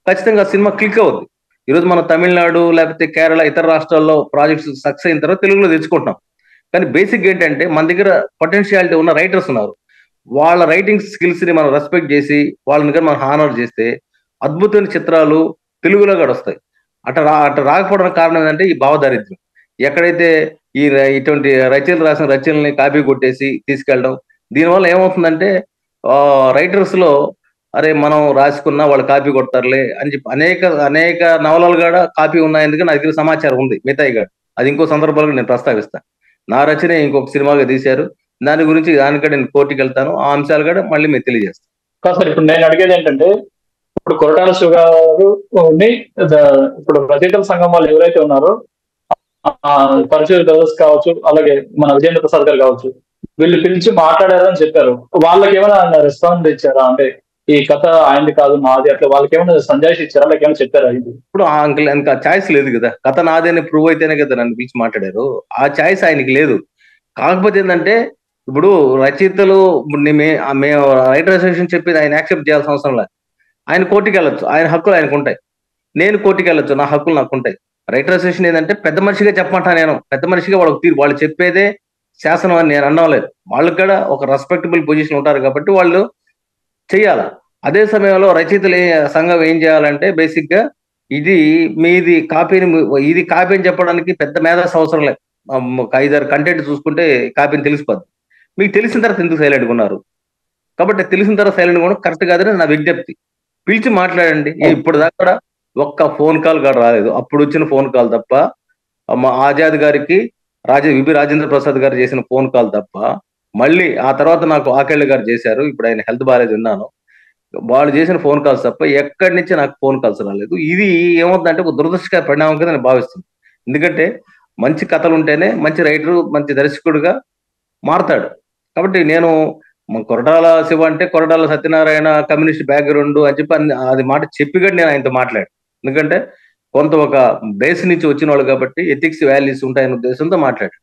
ఖచ్చితంగా సినిమా క్లిక్ అవుద్ది. ఈరోజు మన తమిళనాడు లేకపోతే కేరళ ఇతర రాష్ట్రాల్లో ప్రాజెక్ట్స్ సక్సెస్ అయిన తర్వాత తెలుగులో తెచ్చుకుంటున్నాం. కానీ బేసిక్ ఏంటంటే మన దగ్గర పొటెన్షియాలిటీ ఉన్న రైటర్స్ ఉన్నారు. వాళ్ళ రైటింగ్ స్కిల్స్ ని మనం రెస్పెక్ట్ చేసి వాళ్ళని కానీ మనం హానర్ చేస్తే అద్భుతమైన చిత్రాలు తెలుగులో కూడా వస్తాయి. అట రాకపోవడానికి కారణం ఏంటంటే ఈ భావదారిద్ర్యం. ఎక్కడైతే ఇటువంటి రచనలు రాసిన రచనల్ని కాపీ కొట్టేసి తీసుకెళ్ళడం, దీనివల్ల ఏమవుతుందంటే రైటర్స్ లో అరే మనం రాసుకున్నా వాళ్ళు కాపీ కొడతారులే అని చెప్పి అనేక నవలలు కూడా కాపీ ఉన్నాయని నా దగ్గర సమాచారం ఉంది. మిగతాయి కూడా అది ఇంకో సందర్భాల్లో నేను ప్రస్తావిస్తాను. నా రచనే ఇంకొక సినిమాగా తీశారు. దాని గురించి దానికంటే నేను కోర్టుకి వెళ్తాను. ఆ అంశాలు కూడా మళ్ళీ మీరు తెలియజేస్తాను. కాదు సార్, ఇప్పుడు నేను అడిగేది ఏంటంటే, ఇప్పుడు కొరటాల శివ గారు ఇప్పుడు రచయితల సంఘం వాళ్ళు ఎవరైతే ఉన్నారో, పరచూరి బ్రదర్స్ కావచ్చు, అలాగే మన విజేంద్ర ప్రసాద్ గారు కావచ్చు, వీళ్ళు పిలిచి మాట్లాడారని చెప్పారు. వాళ్ళకి ఏమైనా రెస్పాన్స్ ఇచ్చారా? అంటే ఈ కథ ఆయనది కాదు నాది, అట్లా వాళ్ళకి ఏమైనా సంజాయిషి ఇచ్చారా? వాళ్ళకి ఏమైనా చెప్పారా? ఇది ఇప్పుడు ఆ అంకుల్ ఇంకా ఛాయిస్ లేదు కదా. కథ నాదేని ప్రూవ్ అయితేనే కదా నన్ను పిలిచి మాట్లాడారు. ఆ ఛాయిస్ ఆయనకి లేదు. కాకపోతే ఏంటంటే ఇప్పుడు రచయితలు మేము రైటర్ అసోసియేషన్ చెప్పేది ఆయన యాక్సెప్ట్ చేయాల్సిన అవసరం లేదు. ఆయన కోర్టుకి వెళ్ళొచ్చు, ఆయన హక్కులు ఆయనకు ఉంటాయి. నేను కోర్టుకి వెళ్ళొచ్చు, నా హక్కులు నాకు ఉంటాయి. రైటర్ అసోసియేషన్ ఏంటంటే పెద్ద మనిషిగా చెప్పమంటా, నేను పెద్ద మనిషిగా వాళ్ళు చెప్పేదే శాసనం అని నేను అనలేదు. వాళ్ళకి కూడా ఒక రెస్పెక్టబుల్ పొజిషన్ ఉంటారు కాబట్టి వాళ్ళు చెయ్యాల. అదే సమయంలో రచయితలు సంఘం ఏం చేయాలంటే బేసిక్ గా ఇది కాపీ అని చెప్పడానికి పెద్ద మేధాస్ అవసరం లేదు. 5-6 కంటెంట్ చూసుకుంటే కాపీని తెలిసిపోద్ది. మీకు తెలిసిన తర్వాత ఎందుకు సైలెంట్గా ఉన్నారు? కాబట్టి తెలిసిన తర్వాత సైలెంట్గా ఉండడం కరెక్ట్ కాదని నా విజ్ఞప్తి. పిలిచి మాట్లాడండి. ఇప్పుడు దాకా కూడా ఒక్క ఫోన్ కాల్ కూడా రాలేదు. అప్పుడు వచ్చిన ఫోన్ కాల్ తప్ప, మా ఆజాద్ గారికి విబి రాజేంద్ర ప్రసాద్ గారు చేసిన ఫోన్ కాల్ తప్ప, మళ్ళీ ఆ తర్వాత నాకు ఆకేళ్ళ గారు చేశారు. ఇప్పుడు ఆయన హెల్త్ బాగాలేదు విన్నాను. వాళ్ళు చేసిన ఫోన్ కాల్స్ తప్ప ఎక్కడి నుంచి నాకు ఫోన్ కాల్స్ రాలేదు. ఇది ఏమవుతుందంటే ఒక దురదృష్టకర పరిణామం కింద నేను భావిస్తున్నాను. ఎందుకంటే మంచి కథలు ఉంటేనే మంచి రైటరు, మంచి దర్శకుడిగా మారతాడు. కాబట్టి నేను కొరటాల శివ అంటే కొరటాల సత్యనారాయణ కమ్యూనిస్ట్ బ్యాక్గ్రౌండ్ అని చెప్పి అది మాట చెప్పిగా నేను ఆయనతో మాట్లాడాను. ఎందుకంటే కొంత ఒక బేస్ నుంచి వచ్చిన వాళ్ళు కాబట్టి ఎథిక్స్ వాల్యూస్ ఉంటాయనే ఉద్దేశంతో మాట్లాడాను.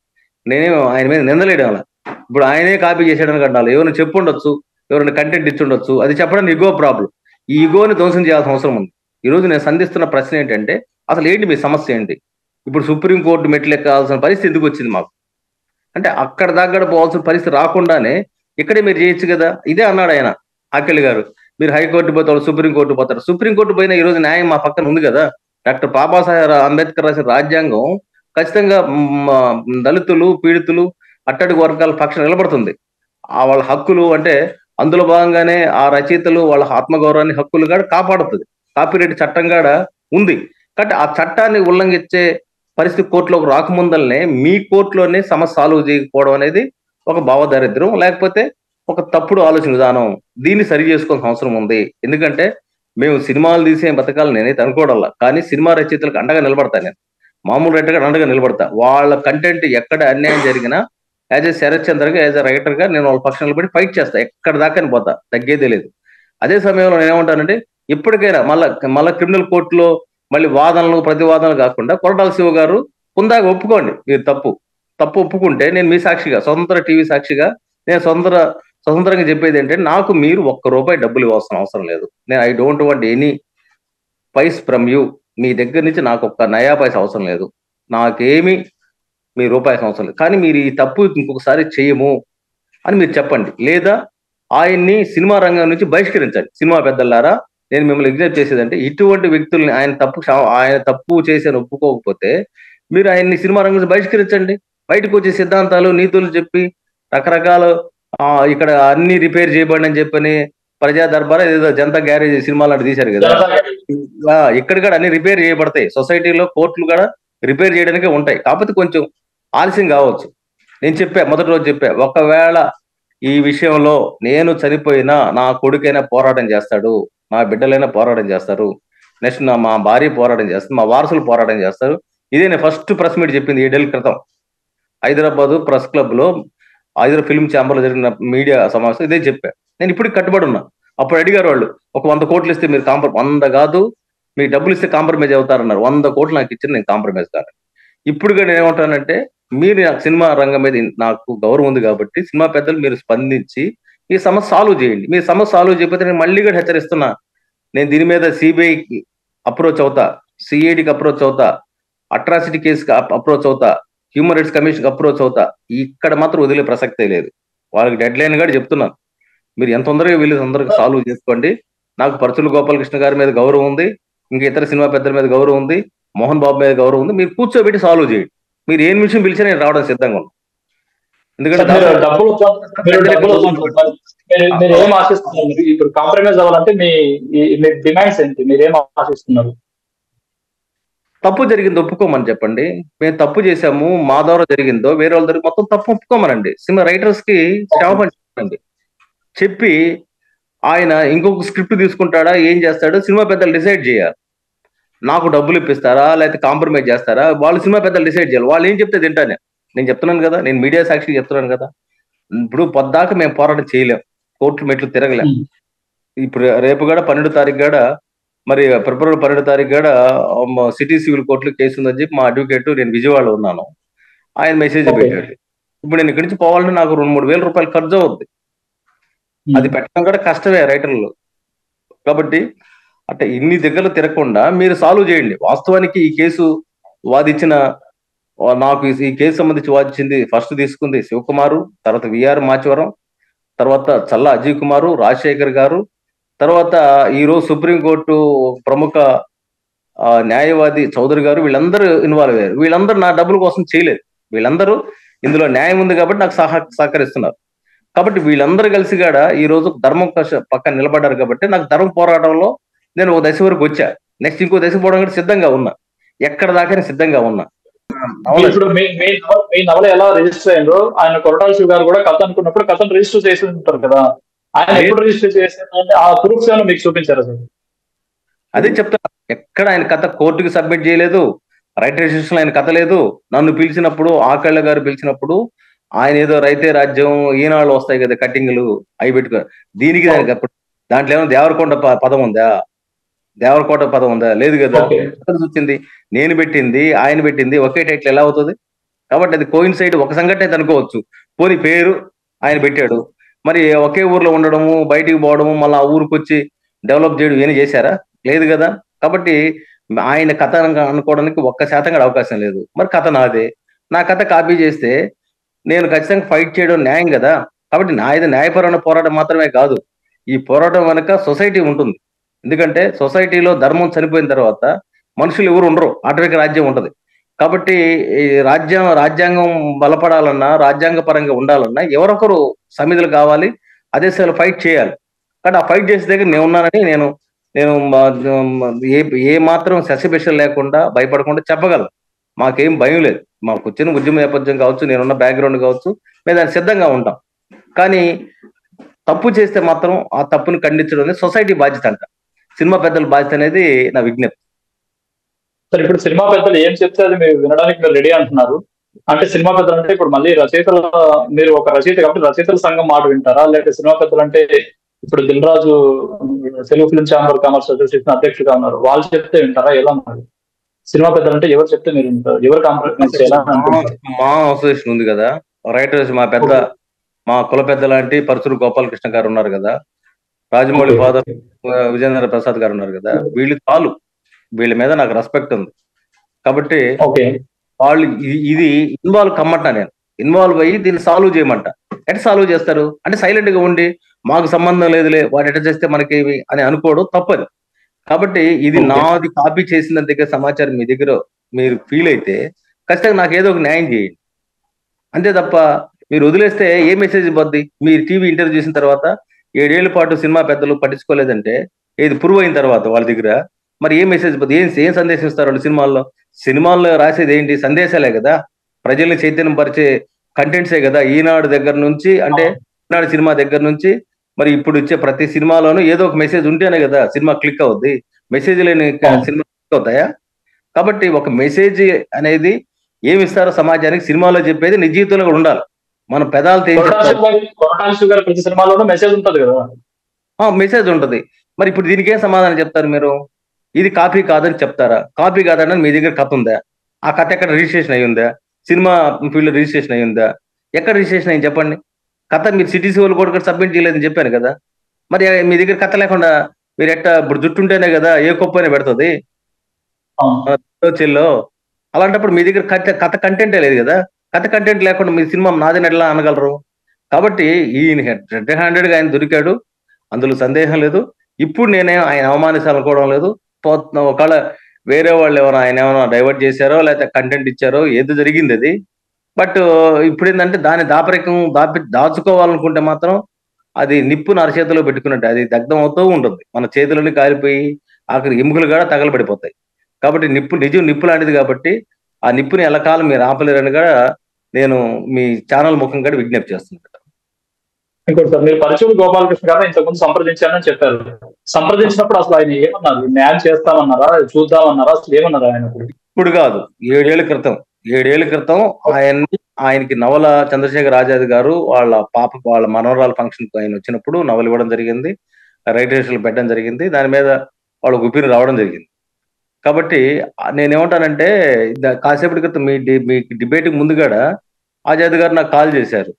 నేనేం ఆయన మీద నిందలేయడం అలా. ఇప్పుడు ఆయనే కాపీ చేసేయడానికి అంటారు. ఎవరైనా చెప్పుండొచ్చు, ఎవరైనా కంటెంట్ ఇచ్చుండొచ్చు, అది చెప్పడానికి ఇగో ప్రాబ్లం. ఈ ఇగోని ధ్వంసం చేయాల్సిన అవసరం ఉంది. ఈ రోజు నేను సంధిస్తున్న ప్రశ్న ఏంటంటే, అసలు ఏంటి మీ సమస్య ఏంటి? ఇప్పుడు సుప్రీంకోర్టు మెట్లు ఎక్కాల్సిన పరిస్థితి ఎందుకు వచ్చింది మాకు? అంటే అక్కడ దగ్గర పోవాల్సిన పరిస్థితి రాకుండానే ఇక్కడే మీరు చేయొచ్చు కదా. ఇదే అన్నాడు ఆయన అఖిల్ గారు. మీరు హైకోర్టు పోతారు, సుప్రీంకోర్టు పోతారు. సుప్రీంకోర్టు పోయినా ఈ రోజు న్యాయం మా పక్కన ఉంది కదా. డాక్టర్ బాబాసాహెబ్ అంబేద్కర్ రాసిన రాజ్యాంగం ఖచ్చితంగా దళితులు, పీడితులు, అట్టడుగు వర్గాల పక్షాన నిలబడుతుంది. ఆ వాళ్ళ హక్కులు అంటే అందులో భాగంగానే ఆ రచయితలు వాళ్ళ ఆత్మగౌరవాన్ని, హక్కులు కూడా కాపాడుతుంది. కాపీరైట్ చట్టం కూడా ఉంది. కాబట్టి ఆ చట్టాన్ని ఉల్లంఘించే పరిస్థితి కోర్టులోకి రాకముందలనే మీ కోర్టులోనే సమస్య సాల్వ్ చేయకపోవడం అనేది ఒక భావదారిద్ర్యం, లేకపోతే ఒక తప్పుడు ఆలోచన విధానం. దీన్ని సరి చేసుకోవాల్సిన అవసరం ఉంది. ఎందుకంటే మేము సినిమాలు తీసే బతకాలని నేనైతే అనుకోవడంలా, కానీ సినిమా రచయితలకు అండగా నిలబడతా. నేను మామూలు రైటర్గా అండగా నిలబడతా. వాళ్ళ కంటెంట్ ఎక్కడ అన్యాయం జరిగినా యాజ్ ఎ శరత్ చంద్రగా, యాజ్ ఎ రైటర్గా నేను వాళ్ళ పక్షం నిలబడి ఫైట్ చేస్తా. ఎక్కడ దాకా పోతా, తగ్గేదే లేదు. అదే సమయంలో నేను ఏమంటానంటే, ఇప్పటికైనా మళ్ళా క్రిమినల్ కోర్టులో మళ్ళీ వాదనలు ప్రతివాదనలు కాకుండా కొరటాల శివ గారు ముందాగా ఒప్పుకోండి. మీరు తప్పు ఒప్పుకుంటే నేను మీ సాక్షిగా, స్వతంత్ర టీవీ సాక్షిగా నేను స్వతంత్రంగా చెప్పేది ఏంటంటే, నాకు మీరు ₹1 డబ్బులు ఇవ్వాల్సిన అవసరం లేదు. నేను I don't want any paise from you. మీ దగ్గర నుంచి నాకు ఒక్క నయా పైస అవసరం లేదు. నాకేమి మీ రూపాయి అవసరం లేదు. కానీ మీరు ఈ తప్పు ఇంకొకసారి చేయము అని మీరు చెప్పండి. లేదా ఆయన్ని సినిమా రంగం నుంచి బహిష్కరించండి. సినిమా పెద్దలారా, నేను మిమ్మల్ని విజ్ఞప్తి చేసేదంటే, ఇటువంటి వ్యక్తుల్ని ఆయన తప్పు చేసి అని ఒప్పుకోకపోతే మీరు ఆయన్ని సినిమా రంగం నుంచి బహిష్కరించండి. బయటకు వచ్చే సిద్ధాంతాలు, నీతులు చెప్పి రకరకాల ఇక్కడ అన్ని రిపేర్ చేయబడి అని చెప్పని ప్రజా దర్బార్ ఏదో జనతా గ్యారేజ్ సినిమాలు అంటే తీశారు కదా. ఇక్కడ కూడా అన్ని రిపేర్ చేయబడతాయి. సొసైటీలో కోర్టులు కూడా రిపేర్ చేయడానికే ఉంటాయి. కాకపోతే కొంచెం ఆలస్యం కావచ్చు. నేను మొదటి రోజు చెప్పా, ఒకవేళ ఈ విషయంలో నేను చనిపోయినా నా కొడుకైనా పోరాటం చేస్తాడు, నా బిడ్డలైనా పోరాటం చేస్తారు, నెక్స్ట్ మా భార్య పోరాటం చేస్తారు, మా వారసులు పోరాటం చేస్తారు. ఇదే నేను ఫస్ట్ ప్రెస్ మీట్ చెప్పింది 7 ఏళ్ల క్రితం హైదరాబాద్ ప్రెస్ క్లబ్ లో, హైదరాబాద్ ఫిల్మ్ ఛాంబర్ లో జరిగిన మీడియా సమావేశం ఇదే చెప్పా. నేను ఇప్పటికి కట్టుబడి ఉన్నా. అప్పుడు అడిగారు వాళ్ళు, ఒక 100 కోట్లు ఇస్తే మీరు 100 కాదు, మీకు డబ్బులు ఇస్తే కాంప్రమైజ్ అవుతారన్నారు. 100 కోట్లు నాకు ఇచ్చిన నేను కాంప్రమైజ్ కాదు. ఇప్పుడు నేను ఏమంటానంటే, మీరు నాకు సినిమా రంగం మీద నాకు గౌరవం ఉంది కాబట్టి సినిమా పెద్దలు మీరు స్పందించి ఈ సమస్య సాల్వ్ చేయండి. మీరు సమస్య సాల్వ్ చేయకపోతే నేను మళ్ళీ కూడా హెచ్చరిస్తున్నా, నేను దీని మీద సిబిఐకి అప్రోచ్ అవుతా, సిఐడికి అప్రోచ్ అవుతా, అట్రాసిటీ కేసుకి అప్రోచ్ అవుతా, హ్యూమన్ రైట్స్ కమిషన్కి అప్రోచ్ అవుతా. ఇక్కడ మాత్రం వదిలే ప్రసక్తే లేదు. వాళ్ళకి డెడ్ లైన్ కూడా చెప్తున్నాను, మీరు ఎంత తొందరగా వీళ్ళు తొందరగా సాల్వ్ చేసుకోండి. నాకు పరుచుల గోపాలకృష్ణ గారి మీద గౌరవం ఉంది, ఇంకా ఇతర సినిమా పెద్దల మీద గౌరవం ఉంది, మోహన్ బాబు మీద గౌరవం ఉంది. మీరు కూర్చోబెట్టి సాల్వ్ చేయండి. మీరు ఏం విషయం పిలిచినా నేను రావడం సిద్ధంగా ఉన్నాను. ఎందుకంటే మీరు ఏం ఆశిస్తున్నారు? ఇప్పుడు కాంప్రమైజ్ అవ్వాలంటే మీ డిమాండ్స్ ఏంటి? మీరు ఏం ఆశిస్తున్నారు? తప్పు జరిగింది ఒప్పుకోమని చెప్పండి. మేము తప్పు చేశాము, మా ద్వారా జరిగిందో వేరే వాళ్ళ దగ్గర మొత్తం తప్పు ఒప్పుకోమనండి. సినిమా రైటర్స్ కి క్షమాపణ చెప్పండి. చెప్పి ఆయన ఇంకొక స్క్రిప్ట్ తీసుకుంటాడా, ఏం చేస్తాడో సినిమా పెద్దలు డిసైడ్ చేయాలి. నాకు డబ్బులు ఇప్పిస్తారా, లేకపోతే కాంప్రమైజ్ చేస్తారా, వాళ్ళు సినిమా పెద్దలు డిసైడ్ చేయాలి. వాళ్ళు ఏం చెప్తే తింటానే. నేను చెప్తున్నాను కదా, నేను మీడియా సాక్షి చెప్తున్నాను కదా. ఇప్పుడు పొద్దాక మేము పోరాటం చేయలేం, కోర్టు మెట్లు తిరగలేం. ఇప్పుడు రేపు కూడా 12వ తారీఖు కూడా, మరి ఫిబ్రవరి 12వ తారీఖు కూడా సిటీ సివిల్ కోర్టులో కేసు ఉందని చెప్పి మా అడ్వకేట్, నేను విజయవాడలో ఉన్నాను, ఆయన మెసేజ్ పెట్టాడు. ఇప్పుడు నేను ఇక్కడి నుంచి పోవాలంటే నాకు 2-3 వేల రూపాయలు ఖర్చు అవుద్ది. అది పెట్టడం కూడా కష్టమే రైటర్లు. కాబట్టి అంటే ఇన్ని దగ్గరలు తిరగకుండా మీరు సాల్వ్ చేయండి. వాస్తవానికి ఈ కేసు వాదించిన, నాకు ఈ కేసు సంబంధించి వాదించింది, ఫస్ట్ తీసుకుంది శివకుమారు, తర్వాత విఆర్ మాచవరం, తర్వాత చల్లా అజయ్ కుమారు, రాజశేఖర్ గారు, తర్వాత ఈరోజు సుప్రీంకోర్టు ప్రముఖ న్యాయవాది చౌదరి గారు, వీళ్ళందరూ ఇన్వాల్వ్ అయ్యారు. వీళ్ళందరూ నా డబ్బుల కోసం చేయలేదు. వీళ్ళందరూ ఇందులో న్యాయం ఉంది కాబట్టి నాకు సహకరిస్తున్నారు. కాబట్టి వీళ్ళందరూ కలిసి కాడ ఈ రోజు ధర్మం పక్కన నిలబడ్డారు కాబట్టి నాకు ధర్మ పోరాటంలో నేను ఒక దశ వరకు వచ్చా. నెక్స్ట్ ఇంకో దశ పోవడం కూడా సిద్ధంగా ఉన్నా. ఎక్కడ దాకా సిద్ధంగా ఉన్నా. ఇప్పుడు మీ నవల ఎలా రిజిస్టర్ అయిందో ఆయన కొరటాల శివ గారు కూడా కథ అనుకున్నప్పుడు కథను రిజిస్టర్ చేసి ఉంటారు కదా, ఆయన ఎప్పుడు రిజిస్టర్ చేశారంటే ఆ ప్రూఫ్స్ ఏమైనా మీకు చూపించారా సార్? అదే చెప్తా, ఎక్కడ ఆయన కథ కోర్టుకి సబ్మిట్ చేయలేదు, రైట్ రిజిస్ట్రేషన్ ఆయన కథ లేదు. నన్ను పిలిచినప్పుడు ఆకళ్ళ గారు పిలిచినప్పుడు ఆయన ఏదో రైతే రాజ్యం ఈనాళ్ళు వస్తాయి కదా కట్టింగ్లు అవి పెట్టుకో దీనికి దానికి అప్పుడు దాంట్లో ఏమైనా దేవరకొండ పదం ఉందా? దేవరకోట పదం ఉందా? లేదు కదా. వచ్చింది నేను పెట్టింది ఆయన పెట్టింది ఒకే టైటిల్ ఎలా అవుతుంది? కాబట్టి అది కోయిన్సైడ్ ఒక సంఘటన అయితే అనుకోవచ్చు. పోని పేరు ఆయన పెట్టాడు, మరి ఒకే ఊర్లో ఉండడము, బయటికి పోవడము, మళ్ళీ ఆ ఊరికి వచ్చి డెవలప్ చేయడం ఏమైనా చేశారా? లేదు కదా. కాబట్టి ఆయన కథ అనుకోవడానికి 1% కూడా అవకాశం లేదు. మరి కథ నాదే, నా కథ కాపీ చేస్తే నేను ఖచ్చితంగా ఫైట్ చేయడం న్యాయం కదా. కాబట్టి నా ఇది న్యాయపరమైన పోరాటం మాత్రమే కాదు, ఈ పోరాటం వెనక సొసైటీ ఉంటుంది. ఎందుకంటే సొసైటీలో ధర్మం చనిపోయిన తర్వాత మనుషులు ఎవరు ఉండరు, ఆటవిక రాజ్యం ఉంటది. కాబట్టి ఈ రాజ్యాంగం బలపడాలన్నా, రాజ్యాంగ పరంగా ఉండాలన్నా ఎవరొకరు సమిధులు కావాలి, అదే ఫైట్ చేయాలి. కాబట్టి ఆ ఫైట్ చేసే దగ్గర నేను ఉన్నానని నేను ఏ మాత్రం శశిభిషం లేకుండా భయపడకుండా చెప్పగలను. మాకేం భయం లేదు. మాకు వచ్చిన ఉద్యమ నేపథ్యం కావచ్చు, నేనున్న బ్యాక్గ్రౌండ్ కావచ్చు, మేము దానికి సిద్ధంగా ఉంటాం. కానీ తప్పు చేస్తే మాత్రం ఆ తప్పుని ఖండించడం అనేది సొసైటీ బాధ్యత అంట, సినిమా పెద్దల బాధ్యత అనేది నా విజ్ఞప్తి. సార్ ఇప్పుడు సినిమా పెద్దలు ఏం చెప్తే అది మీరు వినడానికి మీరు రెడీ అంటున్నారు. అంటే సినిమా పెద్దలు అంటే ఇప్పుడు మళ్ళీ రచయితల, మీరు ఒక రచయిత కాబట్టి రచయితల సంఘం మాట వింటారా, లేకపోతే సినిమా పెద్దలు అంటే ఇప్పుడు Dil Raju Telugu film chamber commerce association అధ్యక్షుడిగా ఉన్నారు, వాళ్ళు చెప్తే వింటారా? ఎలా ఉన్నారు సినిమా పెద్దలు అంటే? ఎవరు చెప్తే మీరు వింటారు? ఎవరు కాంప్రమైజ్ చేయాలని? మా అసోసియేషన్ ఉంది కదా, రైటర్స్ మా పెద్ద, మా కుల పెద్ద లాంటి పరచూరు గోపాలకృష్ణ గారు ఉన్నారు కదా, రాజమౌళి ఫాదర్ విజయేంద్ర ప్రసాద్ గారు ఉన్నారు కదా, వీళ్ళు చాలు, వీళ్ళ మీద నాకు రెస్పెక్ట్ ఉంది. కాబట్టి వాళ్ళు ఇది ఇన్వాల్వ్ కమ్మంట, నేను ఇన్వాల్వ్ అయ్యి దీన్ని సాల్వ్ చేయమంట. ఎట్లా సాల్వ్ చేస్తారు అంటే సైలెంట్ గా ఉండి మాకు సంబంధం లేదులే వాడు ఎట్లా చేస్తే మనకేమి అని అనుకోవడం తప్పదు. కాబట్టి ఇది నాది కాపీ చేసిన దగ్గర సమాచారం మీ దగ్గర మీరు ఫీల్ అయితే ఖచ్చితంగా నాకు ఏదో ఒక న్యాయం చేయండి. అంతే తప్ప మీరు వదిలేస్తే ఏ మెసేజ్ ఇవ్వద్ది? మీరు టీవీ ఇంటర్వ్యూ చేసిన తర్వాత 7 ఏళ్ల పాటు సినిమా పెద్దలు పట్టించుకోలేదంటే ఏది ప్రూవ్ అయిన తర్వాత వాళ్ళ దగ్గర మరి ఏ మెసేజ్ ఇవ్వద్దు? ఏం సందేశం ఇస్తారు వాళ్ళు? సినిమాల్లో రాసేది ఏంటి? సందేశాలే కదా, ప్రజల్ని చైతన్యం పరిచే కంటెంట్సే కదా. ఈనాడు దగ్గర నుంచి, అంటే ఈనాడు సినిమా దగ్గర నుంచి మరి ఇప్పుడు ఇచ్చే ప్రతి సినిమాలోనూ ఏదో ఒక మెసేజ్ ఉంటేనే కదా సినిమా క్లిక్ అవుద్ది. మెసేజ్ లేని సినిమా క్లిక్ అవుతాయా? కాబట్టి ఒక మెసేజ్ అనేది ఏమి ఇస్తారో సమాజానికి సినిమాలో చెప్పేది నిజ జీవితంలో కూడా ఉండాలి. మన పెదాలు మెసేజ్ ఉంటది. మరి ఇప్పుడు దీనికి ఏం సమాధానం చెప్తారు మీరు? ఇది కాపీ కాదని చెప్తారా? కాపీ కాదని మీ దగ్గర కథ ఉందా? ఆ కథ ఎక్కడ రిజిస్ట్రేషన్ అయ్యి ఉందా? సినిమా ఫీల్డ్ రిజిస్ట్రేషన్ అయ్యి ఉందా? ఎక్కడ రిజిస్ట్రేషన్ అయ్యి చెప్పండి? కథ మీరు సిటీసీ వాళ్ళు కూడా సబ్మిట్ చేయలేదని చెప్పాను కదా. మరి మీ దగ్గర కథ లేకుండా మీరు ఎట్టా? ఇప్పుడు జుట్టు ఉంటేనే కదా ఏ కుప్పైనా పెడుతుంది చెల్లో. అలాంటప్పుడు మీ దగ్గర కథ కంటెంటే లేదు కదా. కథ కంటెంట్ లేకుండా మీ సినిమా నాదని ఎట్లా అనగలరు? కాబట్టి ఈయన రెడ్ హ్యాండెడ్ గా ఆయన దొరికాడు, అందులో సందేహం లేదు. ఇప్పుడు నేనేం ఆయన అవమానించాలనుకోవడం లేదు. ఒకవేళ వేరే వాళ్ళు ఎవరైనా ఆయన ఏమైనా డైవర్ట్ చేశారో లేకపోతే కంటెంట్ ఇచ్చారో ఏదో జరిగింది అది. బట్ ఇప్పుడు ఏంటంటే దాని దాచుకోవాలనుకుంటే మాత్రం అది నిప్పును అరచేతిలో పెట్టుకున్నట్టు అది దగ్ధం అవుతూ ఉంటుంది. మన చేతులని కాలిపోయి ఆఖరి ఎముకలు కూడా తగలబడిపోతాయి. కాబట్టి నిప్పు లాంటిది. కాబట్టి ఆ నిప్పుని ఎల్లకాలం మీరు ఆపలేరని కూడా నేను మీ ఛానల్ ముఖం కూడా విజ్ఞప్తి చేస్తున్నాను. ఇంకోటి సార్, మీరు పరచూరు గోపాలకృష్ణ గారిని ఇంతకుముందు సంప్రదించారని చెప్పారు. సంప్రదించినప్పుడు అసలు ఆయన ఏమన్నారు? న్యాయం చేస్తామన్నారా, చూద్దామన్నారా, అసలు ఏమన్నారు ఆయన? ఇప్పుడు కాదు, 7 ఏళ్ల క్రితం ఆయనకి నవల చంద్రశేఖర్ ఆజాద్ గారు వాళ్ళ మనవరాల ఫంక్షన్ ఆయన వచ్చినప్పుడు నవల ఇవ్వడం జరిగింది, రైట్ రేషన్లు పెట్టడం జరిగింది, దాని మీద వాళ్ళ ఒపీనియన్ రావడం జరిగింది. కాబట్టి నేనేమంటానంటే కాసేపటి క్రితం మీ డిబేట్ ముందుగాడ ఆజాద్ గారు నాకు కాల్ చేశారు.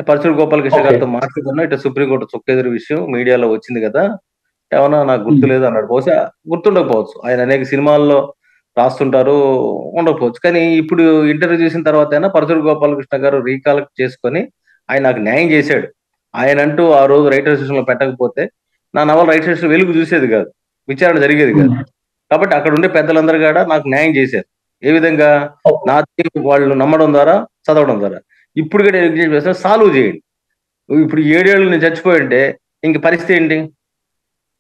పరచూరు గోపాలకృష్ణ గారితో మాట్లాడుతున్నా, ఇట్లా సుప్రీంకోర్టు చొక్కెదురు విషయం మీడియాలో వచ్చింది కదా, ఏమన్నా నాకు గుర్తులేదు అన్నాడు. బహుశా గుర్తుండకపోవచ్చు, ఆయన అనేక సినిమాల్లో రాస్తుంటారు, ఉండకపోవచ్చు. కానీ ఇప్పుడు ఇంటర్వ్యూ చేసిన తర్వాత అయినా పరచూరు గోపాలకృష్ణ గారు రీకాలెక్ట్ చేసుకొని ఆయన నాకు న్యాయం చేశాడు. ఆయన అంటూ ఆ రోజు రైట్ రిజిస్ట్రేషన్ లో పెట్టకపోతే నా నవల రైట్ రిజిస్ట్రేషన్ వెలుగు చూసేది కాదు, విచారణ జరిగేది కాదు. కాబట్టి అక్కడ ఉండే పెద్దలందరూ కూడా నాకు న్యాయం చేశారు. ఏ విధంగా? నా వాళ్ళు నమ్మడం ద్వారా, చదవడం ద్వారా. ఇప్పుడు కూడా సాల్వ్ చేయండి. ఇప్పుడు 7 ఏళ్ళు నేను చచ్చిపోయి ఉంటే ఇంక పరిస్థితి ఏంటి?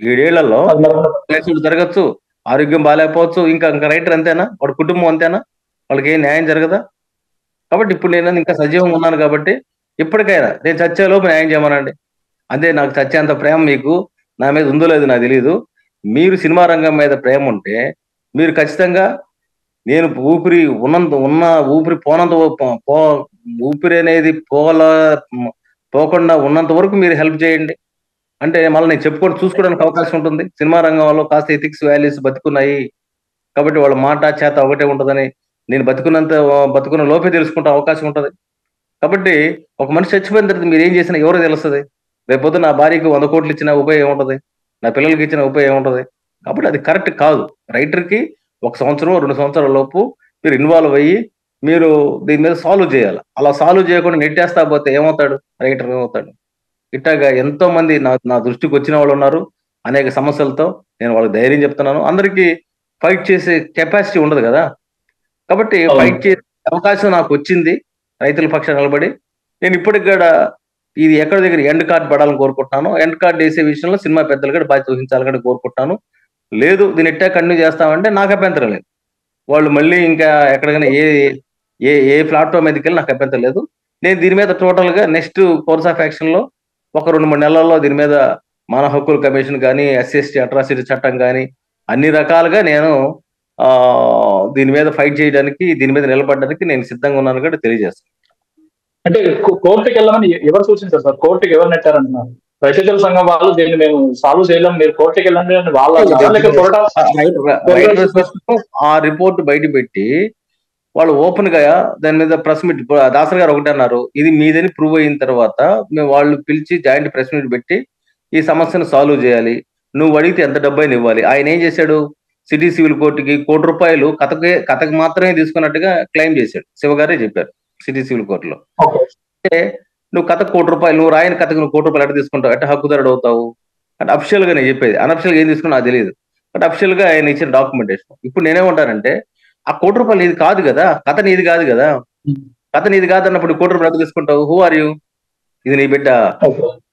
7 ఏళ్లలో అది మరి కేసులు జరగచ్చు, ఆరోగ్యం బాగాలేకపోవచ్చు, ఇంకా ఇంకా రైటర్ అంతేనా? వాడి కుటుంబం అంతేనా? వాళ్ళకి ఏం న్యాయం జరగదా? కాబట్టి ఇప్పుడు నేను ఇంకా సజీవంగా ఉన్నాను కాబట్టి ఇప్పటికైనా నేను చచ్చేలోపు న్యాయం చేయమనండి. అదే నాకు చచ్చేంత ప్రేమ మీకు నా మీద ఉందో లేదో నాకు తెలియదు. మీరు సినిమా రంగం మీద ప్రేమ ఉంటే మీరు ఖచ్చితంగా నేను ఉన్న ఊపిరి పోనంత ఊపిరి అనేది పోకుండా ఉన్నంత వరకు మీరు హెల్ప్ చేయండి. అంటే మళ్ళీ నేను చూసుకోవడానికి అవకాశం ఉంటుంది. సినిమా రంగంలో కాస్త ఎథిక్స్ వాల్యూస్ బతుకున్నాయి కాబట్టి వాళ్ళ మాట చేత ఒకటే ఉంటదని నేను బతుకున్న లోపే తెలుసుకుంటే అవకాశం ఉంటది. కాబట్టి ఒక మనిషి చచ్చిపోయిన తర్వాత మీరు ఏం చేసినా ఎవరో తెలుస్తుంది. రేపొద్దు నా భార్యకి 100 కోట్లు ఇచ్చిన ఉపయోగం ఏముంటది? నా పిల్లలకి ఇచ్చిన ఉపయోగం ఏముంటది? కాబట్టి అది కరెక్ట్ కాదు. రైటర్‌కి 1 సంవత్సరం, 2 సంవత్సరాల లోపు మీరు ఇన్వాల్వ్ అయ్యి మీరు దీని మీద సాల్వ్ చేయాలి. అలా సాల్వ్ చేయకుండా నెట్టేస్తా పోతే ఏమవుతాడు? రైటర్ ఏమవుతాడు? ఇట్టాగా ఎంతో మంది నా దృష్టికి వచ్చిన వాళ్ళు ఉన్నారు. అనేక సమస్యలతో నేను వాళ్ళకి ధైర్యం చెప్తున్నాను. అందరికీ ఫైట్ చేసే కెపాసిటీ ఉండదు కదా! కాబట్టి అవును. ఫైట్ చేసే అవకాశం నాకు వచ్చింది. రైతుల పక్షాన నిలబడి నేను ఇప్పటికి కూడా ఇది ఎక్కడ దగ్గర ఎండ్ కార్డ్ పడాలని కోరుకుంటున్నాను. ఎండ్ కార్డ్ వేసే విషయంలో సినిమా పెద్దలు కూడా బాధ్యత వహించాలని కోరుకుంటున్నాను. లేదు దీన్ని ఇట్టా కంటిన్యూ చేస్తామంటే నాకు అభ్యంతరం లేదు. వాళ్ళు మళ్ళీ ఇంకా ఎక్కడికైనా ఏ ఏ ఏ ప్లాట్ఫామ్ మీదకి వెళ్ళి నాకు అభ్యంతరం లేదు. నేను దీని మీద టోటల్ గా నెక్స్ట్ కోర్స్ ఆఫ్ యాక్షన్ లో ఒక 2-3 నెలల్లో దీని మీద మానవ హక్కుల కమిషన్ కానీ, ఎస్సీ అట్రాసిటీ చట్టం కానీ అన్ని రకాలుగా నేను దీని మీద ఫైట్ చేయడానికి, దీని మీద నిలబడడానికి నేను సిద్ధంగా ఉన్నాను కూడా తెలియజేస్తాను. అంటే కోర్టుకి వెళ్ళమని ఎవరు సూచించారు సార్? కోర్టుకి ఎవరు నెట్టారంటున్నారు? రచయితల సంఘం వాళ్ళు దీన్ని మేము సాల్వ్ చేయలేం, మీరు కోర్టుకి వెళ్ళండి అని వాళ్ళ లేక ఆ రిపోర్ట్ బయట పెట్టి వాళ్ళు ఓపెన్ గా దాని మీద ప్రెస్ మీట్ దాసరి గారు ఒకటే అన్నారు, ఇది మీదని ప్రూవ్ అయిన తర్వాత మేము వాళ్ళు పిలిచి జాయింట్ ప్రెస్ మీట్ పెట్టి ఈ సమస్యను సాల్వ్ చేయాలి, నువ్వు అడిగితే ఎంత డబ్బు అయినా ఇవ్వాలి. ఆయన ఏం చేశాడు? సిటీ సివిల్ కోర్టుకి ₹1 కోటి కథకు మాత్రమే తీసుకున్నట్టుగా క్లెయిమ్ చేశాడు. శివగారే చెప్పారు సిటీ సివిల్ కోర్టులో. అంటే నువ్వు కథకు ₹1 నువ్వు రాయని కథకు నువ్వు ₹1 ఎట్లా తీసుకుంటావు? ఎట్లా హక్కుదారుడు అవుతావు? అంటే అఫిషియల్ గా నేను చెప్పేది. అనఫిషియల్ గా ఏం తీసుకున్నా నాకు తెలియదు. బట్ అఫిషియల్ గా ఆయన ఇచ్చిన డాక్యుమెంటేషన్. ఇప్పుడు నేనేమంటానంటే ఆ ₹1 నీది కాదు కదా, కథ నీది కాదు కదా. కథ నీది కాదన్నప్పుడు ₹1 ఎట్లా తీసుకుంటావు? Who are you? ఇది నీ బిడ్డ.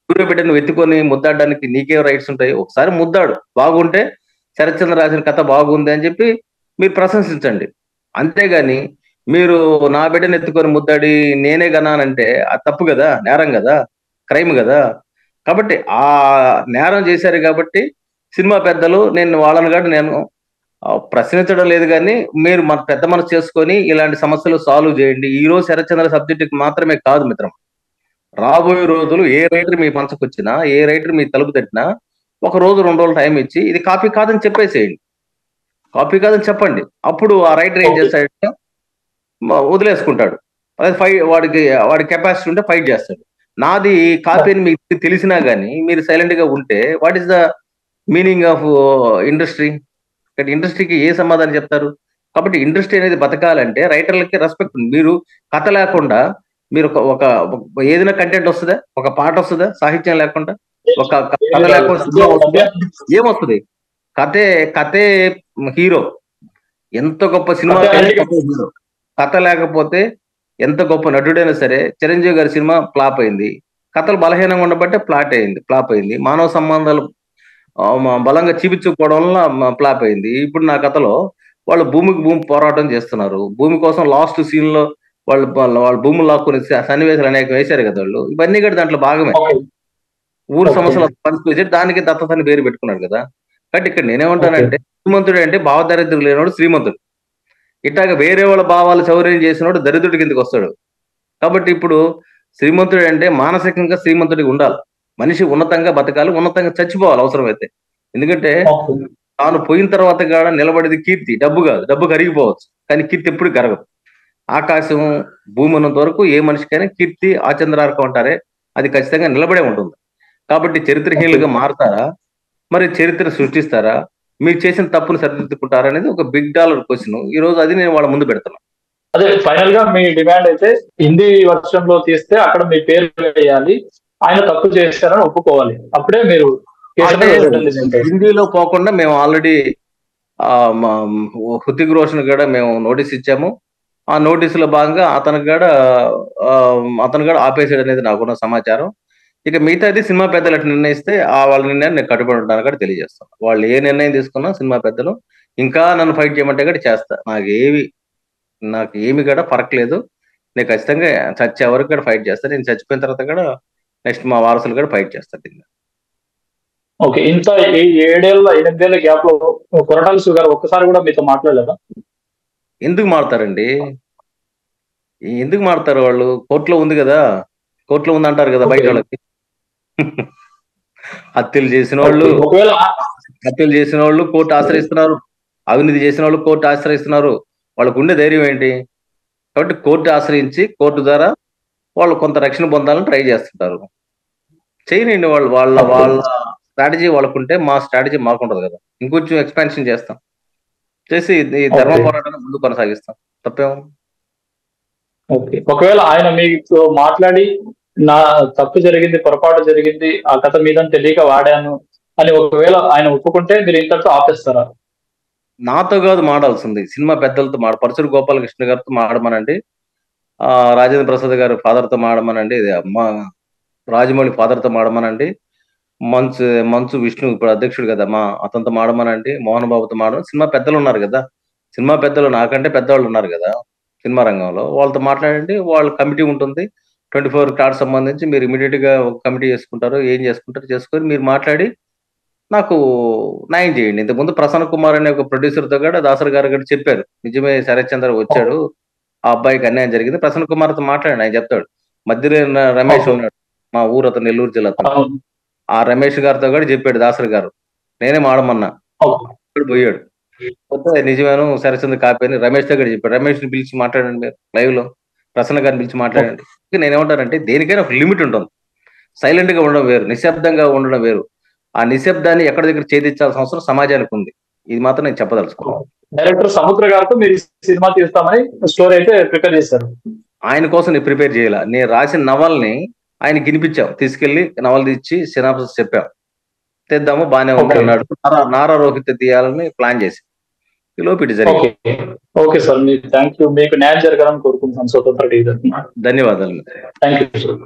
సూర్య బిడ్డ నువ్వు ఎత్తుకొని ముద్దాడడానికి నీకేం రైట్స్ ఉంటాయి? ఒకసారి ముద్దాడు, బాగుంటే శరత్చంద్ర రాసిన కథ బాగుంది అని చెప్పి మీరు ప్రశంసించండి. అంతేగాని మీరు నా బిడ్డను ఎత్తుకొని ముద్దాడి నేనే గనానంటే అది తప్పు కదా, నేరం కదా, క్రైమ్ కదా. కాబట్టి ఆ నేరం చేశారు కాబట్టి సినిమా పెద్దలు నేను వాళ్ళని కూడా నేను ప్రశ్నించడం లేదు కానీ మీరు మన పెద్ద మనసు చేసుకొని ఇలాంటి సమస్యలు సాల్వ్ చేయండి. ఈ రోజు శరత్చంద్ర సబ్జెక్టుకి మాత్రమే కాదు మిత్రం, రాబోయే రోజులు ఏ రైటర్ మీ పంచకొచ్చినా, ఏ రైటర్ మీ తలుపు తట్టినా 1 రోజు 2 రోజులు టైం ఇచ్చి ఇది కాపీ కాదని చెప్పేసేయండి. కాపీ కాదని చెప్పండి. అప్పుడు ఆ రైటర్ ఏం చేస్తాడంటే వదిలేసుకుంటాడు. అదే వాడి కెపాసిటీ ఉంటే ఫైట్ చేస్తాడు. నాది కాపీ అని మీకు తెలిసినా గానీ మీరు సైలెంట్ గా ఉంటే what is the meaning of industry? ఇండస్ట్రీకి ఏ సమాధానం చెప్తారు? కాబట్టి ఇండస్ట్రీ అనేది బతకాలంటే రైటర్లకి రెస్పెక్ట్. మీరు కథ లేకుండా మీరు ఏదైనా కంటెంట్ వస్తుందా? ఒక పాట వస్తుందా సాహిత్యం లేకుండా? ఒక కథ లేకుండా సినిమా వస్తుందా? ఏమొస్తుంది? కథే హీరో. ఎంత గొప్ప సినిమా హీరో. కథ లేకపోతే ఎంత గొప్ప నటుడైనా సరే. చిరంజీవి గారి సినిమా ఫ్లాప్ అయింది, కథలు బలహీనంగా ఉండబట్టే ఫ్లాప్ అయింది. మానవ సంబంధాలు బలంగా చూపించుకోవడం వల్ల ఫ్లాప్ అయింది. ఇప్పుడు నా కథలో వాళ్ళు భూమికి భూమి పోరాటం చేస్తున్నారు. భూమి కోసం లాస్ట్ సీన్ లో వాళ్ళ భూములు లాక్కునే సన్నివేశాలు అనేక వేశారు కదా వాళ్ళు. ఇవన్నీ కూడా దాంట్లో భాగమే. ఊరు సమస్యలు పంచుకొచ్చి దానికి దత్తతని పేరు పెట్టుకున్నాడు కదా. కాబట్టి ఇక్కడ నేనేమంటానంటే శ్రీమంతుడు అంటే భావదారిద్ర్యం లేనివాడు శ్రీమంతుడు. ఇట్లాగా వేరే వాళ్ళ భావాలు చౌర్యం చేసినోడు దరిద్రుడి కిందకి వస్తాడు. కాబట్టి ఇప్పుడు శ్రీమంతుడు అంటే మానసికంగా శ్రీమంతుడికి ఉండాలి. మనిషి ఉన్నతంగా బతకాలి, ఉన్నతంగా చచ్చిపోవాలి అవసరమైతే. ఎందుకంటే తాను పోయిన తర్వాత కూడా నిలబడేది కీర్తి, డబ్బు కాదు. డబ్బు కరిగిపోవచ్చు కానీ కీర్తి ఎప్పుడు కరగదు. ఆకాశం భూమి ఉన్నంత వరకు ఏ మనిషికైనా కీర్తి ఆచంద్రార్కం అంటారే అది ఖచ్చితంగా నిలబడే ఉంటుంది. కాబట్టి చరిత్రహీనులుగా మారతారా, మరి చరిత్ర సృష్టిస్తారా, మీరు చేసిన తప్పును సరిదిద్దుకుంటారా అనేది ఒక బిగ్ డాలర్ క్వశ్చన్. ఈ రోజు అది నేను వాళ్ళ ముందు పెడుతున్నాను. అదే ఫైనల్ గా మీ డిమాండ్ అయితే హిందీ వర్షన్ లో తీస్తే అక్కడ మీ పేరు వేయాలి, ఆయన తప్పు చేశారని ఒప్పుకోవాలి, అప్పుడే మీరు హిందీలో పోకుండా మేము ఆల్రెడీ హృతిక్ రోషన్ కూడా మేము నోటీస్ ఇచ్చాము. ఆ నోటీసులో భాగంగా అతను కూడా ఆపేసాడు అనేది నాకున్న సమాచారం. ఇక మిగతాది సినిమా పెద్దలు అట్లా నిర్ణయిస్తే వాళ్ళ నిర్ణయాన్ని నేను కట్టుబడి ఉంటాను కూడా తెలియజేస్తాను. వాళ్ళు ఏ నిర్ణయం తీసుకున్నా సినిమా పెద్దలు ఇంకా నన్ను ఫైట్ చేయమంటే కూడా చేస్తా. నాకు ఏమి కూడా పరకలేదు. నేను ఖచ్చితంగా చచ్చే వరకు కూడా ఫైట్ చేస్తాను. నేను చచ్చిపోయిన తర్వాత కూడా నెక్స్ట్ మా వారసులు కూడా ఫైట్ చేస్తారు దీన్ని. ఓకే. ఇంత ఈ 8 ఏళ్ల గ్యాప్ లో కొరటాల శివ గారు ఒక్కసారి కూడా మీతో మాట్లాడలేదా? ఎందుకు మారుతారండి? ఎందుకు మారుతారు వాళ్ళు? కోర్టులో ఉంది కదా, కోర్టులో ఉంది అంటారు కదా బయట ఓకే. వాళ్ళకి. హత్యలు చేసిన వాళ్ళు ఓకే. ఒకవేళ హత్యలు చేసిన వాళ్ళు కోర్టు ఆశ్రయిస్తున్నారు, అవినీతి చేసిన వాళ్ళు కోర్టు ఆశ్రయిస్తున్నారు. వాళ్ళకు ఉండే ధైర్యం ఏంటి? కాబట్టి కోర్టు ఆశ్రయించి కోర్టు ద్వారా వాళ్ళు కొంత రక్షణ పొందాలని ట్రై చేస్తుంటారు. చేయనండి. వాళ్ళు వాళ్ళ వాళ్ళ స్ట్రాటజీ వాళ్ళకుంటే మా స్ట్రాటజీ మాకుంటది కదా. ఇంకొంచెం ఎక్స్పాన్షన్ చేస్తాం, చేసి ఈ ధర్మ ఓకే. పోరాటాన్ని ముందు కొనసాగిస్తాం. తప్పేమో. ఓకే. ఒకవేళ ఆయన మీతో మాట్లాడి నా తప్పు జరిగింది, పొరపాటు జరిగింది, ఆ కథ మీదని తెలియక వాడాను అని ఒకవేళ ఆయన ఒప్పుకుంటే మీరు ఇంతటితో ఆపేస్తారా? నాతో కాదు మాడాల్సింది, సినిమా పెద్దలతో పరచూరు గోపాలకృష్ణ గారితో మాడమనండి, రాజేంద్ర ప్రసాద్ గారు ఫాదర్తో మాడమనండి, రాజమౌళి ఫాదర్తో మాడమనండి, మంచు మంచు విష్ణు ఇప్పుడు అధ్యక్షుడు కదా అతనితో మాడమనండి, మోహన్ బాబుతో మాడమని సినిమా పెద్దలు ఉన్నారు కదా. సినిమా పెద్దలు నాకంటే పెద్దవాళ్ళు ఉన్నారు కదా సినిమా రంగంలో, వాళ్ళతో మాట్లాడండి. వాళ్ళ కమిటీ ఉంటుంది 24 కార్డ్ సంబంధించి. మీరు ఇమీడియట్ గా ఒక కమిటీ చేసుకుంటారు, ఏం చేసుకుంటారు చేసుకొని మీరు మాట్లాడి నాకు న్యాయం చేయండి. ఇంతకుముందు ప్రసన్న కుమార్ అనే ఒక ప్రొడ్యూసర్ తో కూడా దాసరి గారు కూడా చెప్పారు, నిజమే శరత్ చంద్ర వచ్చాడు, ఆ అబ్బాయికి అన్యాయం జరిగింది, ప్రసన్న కుమార్ తో మాట్లాడండి, ఆయన చెప్తాడు. మధ్యలో రమేష్ ఓకే. ఉన్నాడు, మా ఊరు అతను, నెల్లూరు జిల్లా అతను. అవును. ఆ రమేష్ గారితో కూడా చెప్పాడు దాసరి గారు, నేనే మాడమన్నా, ఓకే. ఇప్పుడు పోయాడు. పోతే నిజమేను శరత్చంద్ర కాపీ అని రమేష్ తో కూడా చెప్పాడు. రమేష్ ని పిలిచి మాట్లాడండి, మీరు లైవ్ లో ప్రసన్న గారిని పిలిచి మాట్లాడండి. నేనేమంటానంటే దేనికైనా ఒక లిమిట్ ఉంటుంది. సైలెంట్ గా ఉండడం వేరు, నిశ్శబ్దంగా ఉండడం వేరు. ఆ నిశ్శబ్దాన్ని ఎక్కడి దగ్గర ఛేదించాల్సిన అవసరం సమాజానికి ఉంది. ఇది మాత్రం నేను చెప్పదలుచుకున్నాను. డైరెక్టర్ సముద్ర గారితో మీరు ఈ సినిమా తీస్తామని స్టోరీ అయితే ప్రిపేర్ చేశారు. ఆయన కోసం నేను ప్రిపేర్ చేయాల, నేను రాసిన నవల్ని ఆయన వినిపించాం, తీసుకెళ్లి నవల తెచ్చి సినాప్సిస్ చెప్పాం, తెద్దాము బానే ఉంది ఓకే. అన్నాడు. నారా రోహిత్ తీయాలని ప్లాన్ చేసి ఈ లోపు ఇటు జరిగింది. ఓకే. ఓకే సార్, మీకు థ్యాంక్ యూ. మీకు న్యాయం జరగాలని కోరుకుంటున్నాను స్వతంత్ర టీవీ తరఫున. ధన్యవాదాలు. Thank you sir.